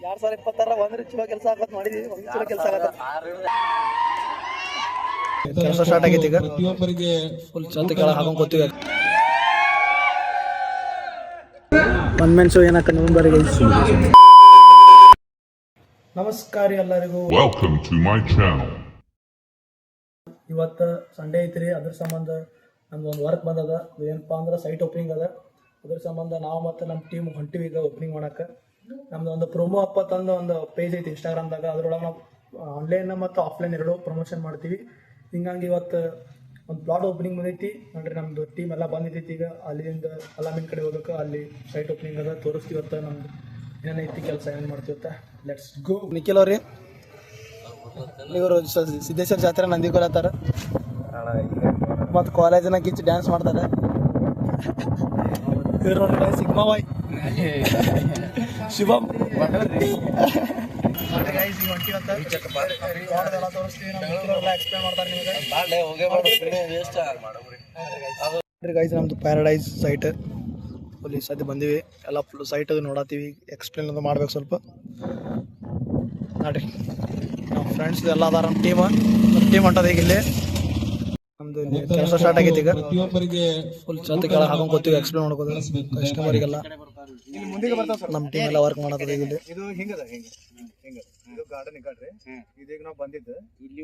2026 ಒಂದ್ರ ಚಲೋ ಕೆಲಸ ಆಗತ್ ಮಾಡಿದೀವಿ. ಒಂದ್ ಚಲೋ ಕೆಲಸ ಆಗತ್ತ. ಕೆಲಸ ಸ್ಟಾರ್ಟ್ ಆಗೈತಿ ಈಗ. ಪ್ರತಿಯೊಬ್ಬರಿಗೆ ಫುಲ್ ಛತ್ ಕೆಳಗೆ ಹಾಕೊಂಡ್ ಕೂತೀವಿ. ಒನ್ ಮ್ಯಾನ್ ಶೋ ಏನಕ್ಕ ನವೆಂಬರ್ಗೆ. ನಮಸ್ಕಾರ ಎಲ್ಲರಿಗೂ. Welcome to my channel. ಇವತ್ತು ಸಂಡೇ ಐತ್ರಿ. ಅದ್ರ ಸಂಬಂಧ ನಮ್ದು ಒಂದು ವರ್ಕ್ ಬಂದದ. ಏನಪ್ಪಾ ಅಂದ್ರೆ ಸೈಟ್ ಓಪನಿಂಗ್ ಅದ. ಅದ್ರ ಸಂಬಂಧ ನಾವು ಮತ್ತು ನಮ್ಮ ಟೀಮ್ ಹೊಂಟಿವಿ ಈಗ ಓಪನಿಂಗ್ ಮಾಡಕ್ಕೆ. ನಮ್ದು ಒಂದು ಪ್ರೊಮೋ ಅಪ್ಪ ತಂದು ಒಂದು ಪೇಜ್ ಐತಿ ಇನ್ಸ್ಟಾಗ್ರಾಮ್ದಾಗ. ಅದ್ರೊಳಗೆ ನಾವು ಆನ್ಲೈನ್ ಮತ್ತು ಆಫ್ಲೈನ್ ಎರಡು ಪ್ರಮೋಷನ್ ಮಾಡ್ತೀವಿ. ಹಿಂಗಾಗಿ ಇವತ್ತು ಒಂದು ಪ್ಲಾಟ್ ಓಪನಿಂಗ್ ಬಂದೈತಿ ನೋಡ್ರಿ. ನಮ್ಮದು ಟೀಮ್ ಎಲ್ಲ ಬಂದಿದ್ದೈತಿ. ಈಗ ಅಲ್ಲಿಂದ ಅಲಾಮಿನ ಕಡೆ ಹೋಗ್ಬೇಕು. ಅಲ್ಲಿ ಸೈಟ್ ಓಪನಿಂಗ್ ಅದ, ತೋರಿಸ್ತೀವತ್ತ ನಮ್ದು ಏನೈತಿ ಕೆಲಸ ಏನು ಮಾಡ್ತೀವತ್ತ. Let's go. ನಿಖಿಲ್ ಅವ್ರಿ, ಇವರು ಸಿದ್ದೇಶ್ವರ ಜಾತ್ರೆ ನಂದಿಕೊಳತ್ತಾರ ಮತ್ತು ಕಾಲೇಜಿನಾಗ ಕಿಚ್ಚು ಡ್ಯಾನ್ಸ್ ಮಾಡ್ತಾರೆ. ಇವ್ರು ನೋಡ್ರಿ ಸಿಗ್ಮಾ ಬಾಯ್ ಶಿವಮ್ ಗೈಸ್. ನಮ್ದು ಪ್ಯಾರಡೈಸ್ ಸೈಟ್ ಅಲ್ಲಿ ಸದ್ಯ ಬಂದಿವಿ. ಎಲ್ಲ ಫುಲ್ ಸೈಟ್ ಅದು ನೋಡತ್ತೀವಿ. ಎಕ್ಸ್ಪ್ಲೇನ್ ಅದು ಮಾಡ್ಬೇಕು ಸ್ವಲ್ಪ ನೋಡ್ರಿ. ನಮ್ಮ ಫ್ರೆಂಡ್ಸ್ ಎಲ್ಲ ಅದಾರ. ನಮ್ಮ ಟೀಮ್ ಹೊಂಟದ ಈಗ ಇಲ್ಲಿ. ನಮ್ದು ಕೆಲಸ ಸ್ಟಾರ್ಟ್ ಆಗೈತಿ ಈಗ. ಫುಲ್ ಛತ್ ಕೆಳಗೆ ಹಾಕೊಂಡ್ ಕೂತೀವಿ. ಎಕ್ಸ್ಪ್ಲೇನ್ ಮಾಡ್ಕೋದು ಕಸ್ಟಮರಿಗೆಲ್ಲ. ನಮ್ಮ ಟೀಮ್ ಎಲ್ಲ ವರ್ಕ್ ಮಾಡತ್ತದ ಈಗ ಇಲ್ಲಿ. ಇದು ಹಿಂಗದ ಇದು ಗಾರ್ಡನ್ ಈ ಕಡೆ ಇದೀಗ ನಾವು ಬಂದಿದ್ದು ಇಲ್ಲಿ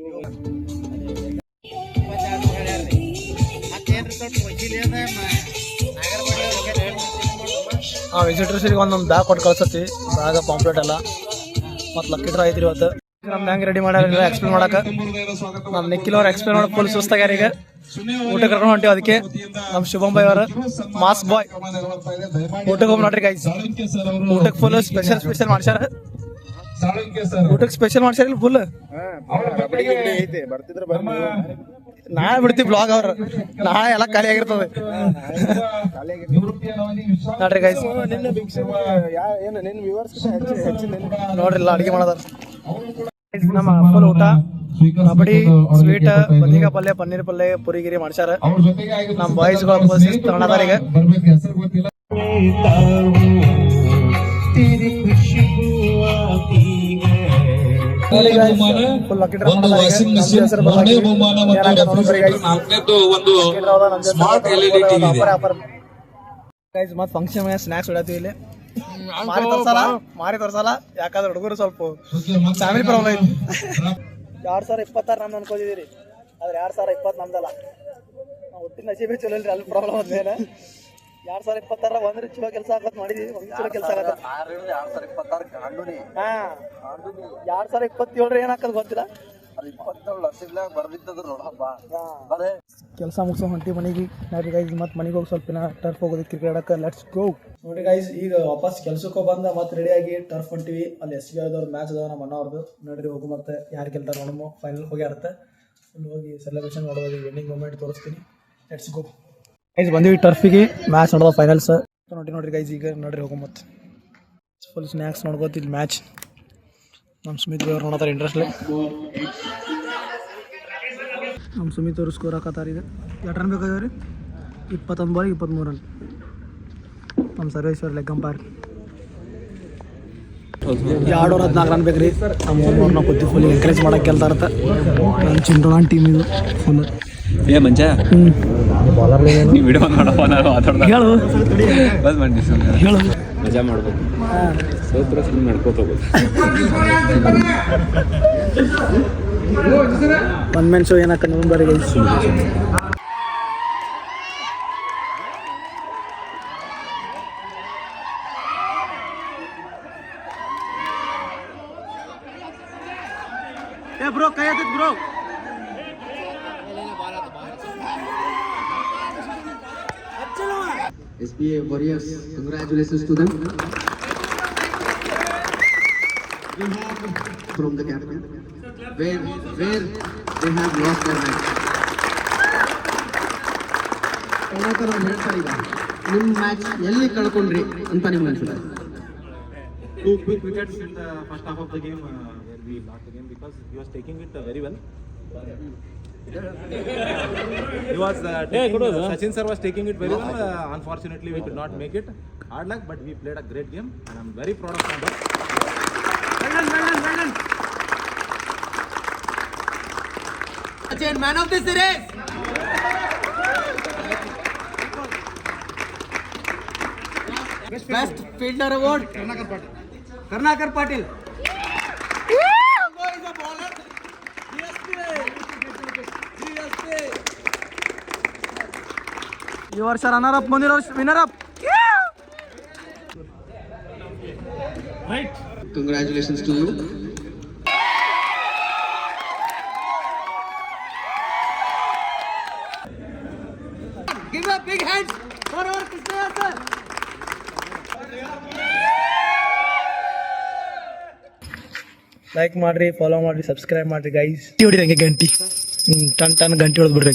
ವಿಸಿಟರ್ಸ್ಗೆ ಒಂದೊಂದು ಬ್ಯಾಗ್ ಕೊಟ್ಟು ಕಳ್ಸತ್ತೀವಿ. ಬ್ಯಾಗ ಪಾಂಪ್ಲೆಟ್ ಎಲ್ಲ ಮತ್ತು ಲಕ್ಕಿ ಡ್ರಾ ಐತ್ರಿ ಇವತ್ತು. ನಮ್ದು ಹೆಂಗೆ ರೆಡಿ ಮಾಡ್ಯಾರ ಎಕ್ಸ್ಪ್ಲೇನ್ ಮಾಡಕ್ಕೆ. ನಮ್ಮ ನಿಖಿಲ್ ಅವ್ರು ಎಕ್ಸ್ಪ್ಲೇನ್ ಮಾಡಕ್ಕೆ ಫುಲ್ ಸುಸ್ತಾಗ್ಯಾರ. ಈಗ ಊಟ ಕರ್ಕೊಂಡು ಹೊಂಟಿವಿ. ಅದಕ್ಕೆ ನಮ್ಮ ಶುಭಂ ಬಾಯ್ ಅವರು ಮಾಸ್ ಬಾಯ್ ಊಟಕ್ಕೆ ಹೋಗಿ ನೋಡ್ರಿ ಗೈಸ್. ಊಟಕ್ಕೆ ಫುಲ್ ಸ್ಪೆಷಲ್ ಮಾಡ್ಸ್ಯಾರ. ಊಟಕ್ಕೆ ಸ್ಪೆಷಲ್ ಮಾಡ್ಸ್ಯಾರ ಇಲ್ಲಿ ಫುಲ್. ನಾಳೆ ಬಿಡ್ತೀವಿ ಬ್ಲಾಗ್. ಅವ್ರು ನಾಳೆ ಎಲ್ಲ ಖಾಲಿ ಆಗಿರ್ತದೆ ನೋಡ್ರಿ ಗೈಸ್. ನೋಡ್ರಿ ಇಲ್ಲ ಅಡಿಗೆ ಮಾಡೋದಾರ. ನಮ್ಮ ಫುಲ್ ಊಟ ಕಬಡ್ಡಿ, ಸ್ವೀಟ್, ಬದ್ನಿಕಾಯಿ ಪಲ್ಯ, ಪನ್ನೀರ್ ಪಲ್ಯ, ಪುರಿಗಿರಿ ಮಾಡ್ಸ್ಯಾರ. ನಮ್ಮ ಬಾಯ್ಸ್ಗಳು ತಗೊಂಡದಾರ ಈಗ. ಮತ್ ಫಂಕ್ಷನ್ ಸ್ನಾಕ್ಸ್ ಹೊಡತೀವಿ ಇಲ್ಲಿ. ಮಾರಿ ತೋರ್ಸಲ್ಲ ಯಾಕಂದ್ರೆ ಹುಡುಗರು ಸ್ವಲ್ಪ ಫ್ಯಾಮಿಲಿ ಪ್ರಾಬ್ಲಮ್ ಐತಿ. 2026 ನಮ್ದು ಅನ್ಕೋದಿದ್ದೀರಿ. ಆದ್ರೆ 2020 ನಮ್ದಲ್ಲ. ನಾವು ಹುಟ್ಟಿನ ನಸೀಬೇ ಚಲೋ ಇಲ್ರಿ. ಅಲ್ಲಿ ಪ್ರಾಬ್ಲಮ್ ಅದೇನ. 2026 ಒಂದ್ರ ಚಲೋ ಕೆಲಸ ಆಗತ್ ಮಾಡಿದೀವಿ. ಒಂದ್ ಚಲೋ ಕೆಲಸ ಆಗತ್ತ. 2027 ಏನಾಕದ್ ಗೊತ್ತಿಲ್ಲ. ಕೆಲಸ ಮುಗಿಸೋ ಹೊಂಟಿ ಮನೆಗೆ ನೋಡ್ರಿ ಗೈಸ್. ಮತ್ತೆ ಮನೆಗೆ ಹೋಗಿ ಸ್ವಲ್ಪ ಟರ್ಫ್ ಹೋಗೋದು ಕ್ರಿಕೆಟ್ ಆಡಕ್ಕೆ. Let's go. ನೋಡಿ ಗೈಸ್, ಈಗ ವಾಪಸ್ ಕೆಲ್ಸಕ್ಕೆ ಬಂದ ಮತ್ತೆ ರೆಡಿಯಾಗಿ ಟರ್ಫ್ ಹೊಂಟಿವಿ. ಅಲ್ಲಿ SBI ಅವ್ರದ್ದು ಮ್ಯಾಚ್ ಅದಾವ ನಮ್ಮ ಅಣ್ಣ ಅವ್ರದ್ದು. ನೋಡ್ರಿ ಹೋಗು. ಮತ್ತೆ ಯಾರು ಗೆಲ್ತಾರೆ ನೋಡಮ್ಮ. ಫೈನಲ್ ಹೋಗ್ಯಾರತ್ತೆ. ಅಲ್ಲಿ ಹೋಗಿ ಸೆಲೆಬ್ರೇಷನ್ ಮಾಡೋದು. ವಿನ್ನಿಂಗ್ ಮೂಮೆಂಟ್ ತೋರಿಸ್ತೀನಿ. Let's go guys. ಬಂದಿವಿ ಟರ್ಫಿಗೆ. ಮ್ಯಾಚ್ ನೋಡೋದು ಫೈನಲ್ಸ್ ನೋಡ್ರಿ ಗೈಸ್. ಈಗ ನೋಡ್ರಿ ಹೋಗು. ಮತ್ತೆ ಫುಲ್ ಸ್ನ್ಯಾಕ್ಸ್ ನೋಡ್ಕೋತ ಇಲ್ಲಿ ಮ್ಯಾಚ್. ನಮ್ಮ ಸುಮಿತ್ ಅವ್ರು ನೋಡತಾರೆ ಇಂಟ್ರೆಸ್ಟ್ಲಿ. ನಮ್ಮ ಸುಮಿತ್ ಅವರು ಸ್ಕೋರ್ ಹಾಕತ್ತಾರೆ. ಈಗ 2 ರನ್ ಬೇಕಾಗ್ಯಾವ್ರಿ. 21 ಬಾಲಿಗೆ 23 ರನ್. ನಮ್ಮ ಸರ್ವೇಶ್ವರ್ ಲೆಗ್ ಅಂಪೈರ್. 214 ರನ್ ಬೇಕ್ರಿ. ನಮ್ಮ ಅವ್ರನ್ನ ಕೊದ್ದು ಫುಲ್ ಎಂಕರೇಜ್ ಮಾಡಕ್ಕೆ ಕೇಳ್ತಾ ಇರುತ್ತೆ. ನಮ್ಮ ಚಿಂಟೋಣ ಟೀಮ್ ಇದು ಫುಲ್. ಏ ಮಂಚ ನೀವು ವಿಡಿಯೋ ಮಾಡಪ್ಪ. ನಾನು ಮಾತಾಡ್ದೆ ಹೇಳು ಬಸ್ ಬನ್ನಿ ಸುಮ್ಮನೆ ಹೇಳು. ಮಜಾ ಮಾಡ್ಬೇಕು. ಸೋತ್ರ ಸುಮ್ಮನೆ ನಡ್ಕೋತ ಹೋಗೋದು. ಒನ್ ಮ್ಯಾನ್ ಶೋ ಏನಕ್ಕ ನವೆಂಬರ್ಗೆ. ಏ ಬ್ರೋ ಕೈ ಎತ್ತಿದ್ bro. SBA Warriors, congratulations to them. We have from the captain where they have lost their match. ಏನಾದರೂ ಹೇಳ್ತಾ ಈಗ ನಿಮ್ಮ ಮ್ಯಾಚ್ ಎಲ್ಲಿ ಕಳ್ಕೊಂಡ್ರಿ ಅಂತ ನಿಮ್ಗೆ ಅನ್ಸುತ್ತೆ? 2 quick wickets in the first half of the game. We lost the game because he was taking it very well. He was Sachin sir was taking it very well. Unfortunately, we could not make it. Hard luck, but we played a great game, and I'm very proud of Samba. and man of the series. Best fielder award. Karnakar Patil. Congo is a bowler. ಈ ವರ್ಷ runner up, ಮುಂದಿನ ವರ್ಷ winner up. Congratulations to you. Give a big hand for our Krishna sir. Like ಮಾಡ್ರಿ, follow ಮಾಡ್ರಿ, subscribe ಮಾಡ್ರಿ guys. ಹೊಡಿರಿ ಹಂಗೆ ಗಂಟಿ, ton ಗಂಟಿ ಹೊಡೆದ್ಬಿಡ್ರಿ.